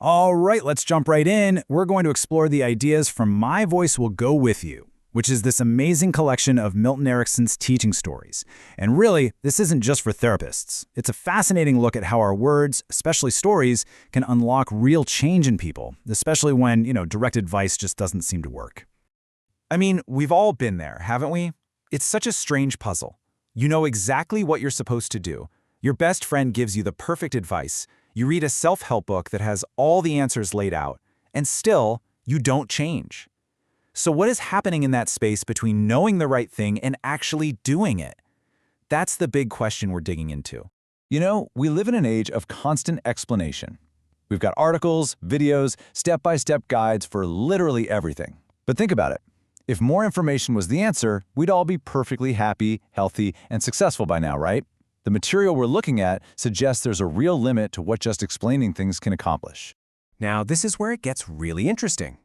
All right, let's jump right in. We're going to explore the ideas from My Voice Will Go With You, which is this amazing collection of Milton Erickson's teaching stories. And really, this isn't just for therapists. It's a fascinating look at how our words, especially stories, can unlock real change in people, especially when, direct advice just doesn't seem to work. I mean, we've all been there, haven't we? It's such a strange puzzle. You know exactly what you're supposed to do. Your best friend gives you the perfect advice. You read a self-help book that has all the answers laid out, and still, you don't change. So what is happening in that space between knowing the right thing and actually doing it? That's the big question we're digging into. We live in an age of constant explanation. We've got articles, videos, step-by-step guides for literally everything. But think about it. If more information was the answer, we'd all be perfectly happy, healthy, and successful by now, right? The material we're looking at suggests there's a real limit to what just explaining things can accomplish. Now, this is where it gets really interesting.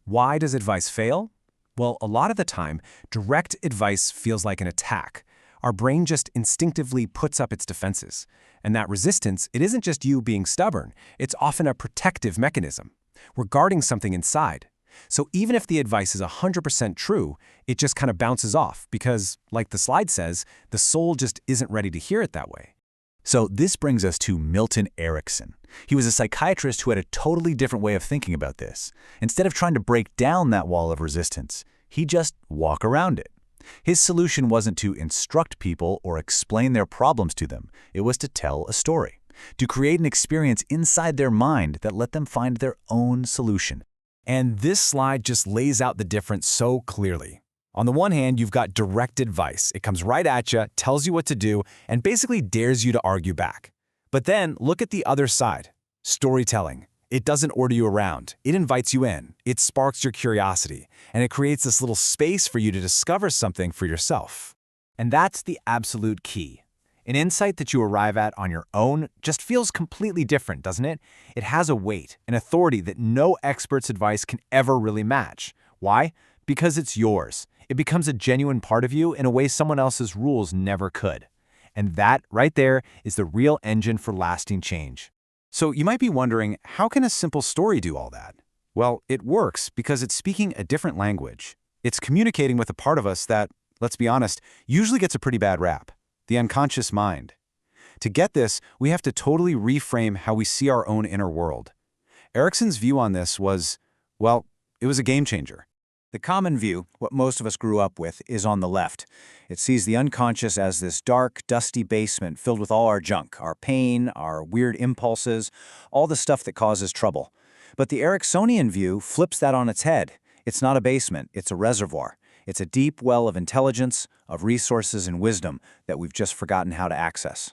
Why does advice fail? Well, a lot of the time, direct advice feels like an attack. Our brain just instinctively puts up its defenses. And that resistance, it isn't just you being stubborn. It's often a protective mechanism. We're guarding something inside. So even if the advice is 100% true, it just kind of bounces off because, like the slide says, the soul just isn't ready to hear it that way. So this brings us to Milton Erickson. He was a psychiatrist who had a totally different way of thinking about this. Instead of trying to break down that wall of resistance, he just walk around it. His solution wasn't to instruct people or explain their problems to them. It was to tell a story, to create an experience inside their mind that let them find their own solution. And this slide just lays out the difference so clearly. On the one hand, you've got direct advice. It comes right at you, tells you what to do, and basically dares you to argue back. But then look at the other side. Storytelling. It doesn't order you around. It invites you in. It sparks your curiosity, and it creates this little space for you to discover something for yourself. And that's the absolute key. An insight that you arrive at on your own just feels completely different, doesn't it? It has a weight, an authority that no expert's advice can ever really match. Why? Because it's yours. It becomes a genuine part of you in a way someone else's rules never could. And that, right there, is the real engine for lasting change. So you might be wondering, how can a simple story do all that? Well, it works because it's speaking a different language. It's communicating with a part of us that, let's be honest, usually gets a pretty bad rap. The unconscious mind. To get this, we have to totally reframe how we see our own inner world. Erickson's view on this was, well, it was a game changer. The common view, what most of us grew up with, is on the left. It sees the unconscious as this dark, dusty basement filled with all our junk, our pain, our weird impulses, all the stuff that causes trouble. But the Ericksonian view flips that on its head. It's not a basement, it's a reservoir. It's a deep well of intelligence, of resources and wisdom that we've just forgotten how to access.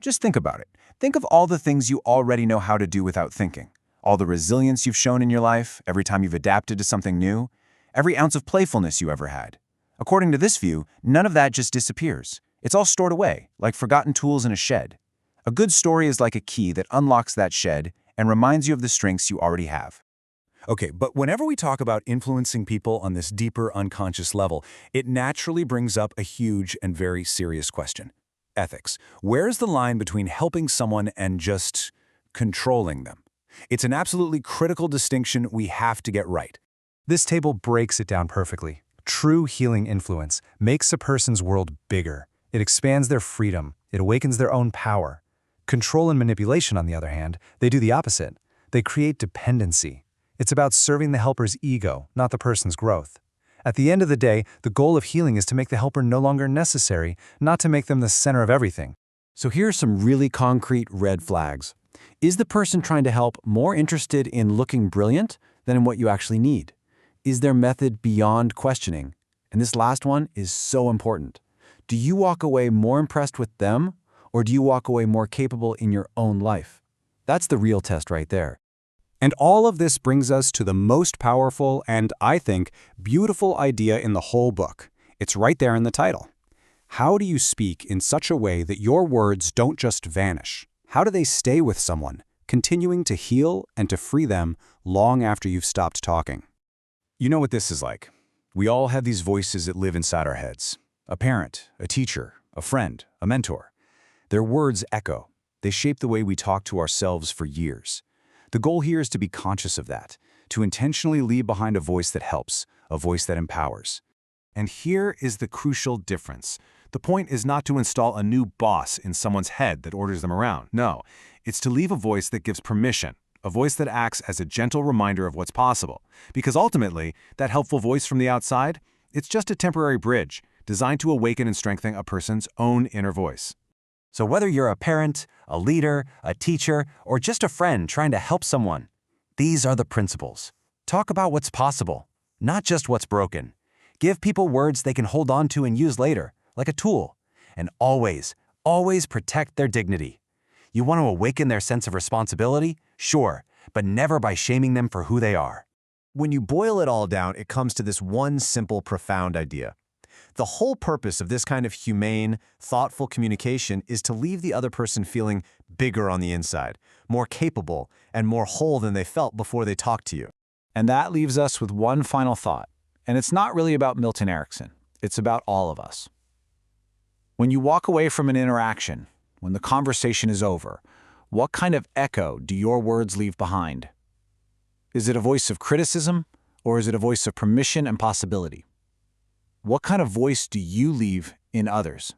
Just think about it. Think of all the things you already know how to do without thinking. All the resilience you've shown in your life, every time you've adapted to something new, every ounce of playfulness you ever had. According to this view, none of that just disappears. It's all stored away, like forgotten tools in a shed. A good story is like a key that unlocks that shed and reminds you of the strengths you already have. Okay, but whenever we talk about influencing people on this deeper unconscious level, it naturally brings up a huge and very serious question. Ethics. Where's the line between helping someone and just controlling them? It's an absolutely critical distinction we have to get right. This table breaks it down perfectly. True healing influence makes a person's world bigger. It expands their freedom. It awakens their own power. Control and manipulation, on the other hand, they do the opposite. They create dependency. It's about serving the helper's ego, not the person's growth. At the end of the day, the goal of healing is to make the helper no longer necessary, not to make them the center of everything. So here are some really concrete red flags. Is the person trying to help more interested in looking brilliant than in what you actually need? Is their method beyond questioning? And this last one is so important. Do you walk away more impressed with them, or do you walk away more capable in your own life? That's the real test right there. And all of this brings us to the most powerful and, I think, beautiful idea in the whole book. It's right there in the title. How do you speak in such a way that your words don't just vanish? How do they stay with someone, continuing to heal and to free them long after you've stopped talking? You know what this is like. We all have these voices that live inside our heads. A parent, a teacher, a friend, a mentor. Their words echo. They shape the way we talk to ourselves for years. The goal here is to be conscious of that, to intentionally leave behind a voice that helps, a voice that empowers. And here is the crucial difference. The point is not to install a new boss in someone's head that orders them around. No, it's to leave a voice that gives permission, a voice that acts as a gentle reminder of what's possible. Because ultimately, that helpful voice from the outside, it's just a temporary bridge designed to awaken and strengthen a person's own inner voice. So whether you're a parent, a leader, a teacher, or just a friend trying to help someone, these are the principles. Talk about what's possible, not just what's broken. Give people words they can hold on to and use later, like a tool. And always, always protect their dignity. You want to awaken their sense of responsibility? Sure, but never by shaming them for who they are. When you boil it all down, it comes to this one simple, profound idea. The whole purpose of this kind of humane, thoughtful communication is to leave the other person feeling bigger on the inside, more capable, and more whole than they felt before they talked to you. And that leaves us with one final thought. And it's not really about Milton Erickson. It's about all of us. When you walk away from an interaction, when the conversation is over, what kind of echo do your words leave behind? Is it a voice of criticism, or is it a voice of permission and possibility? What kind of voice do you leave in others?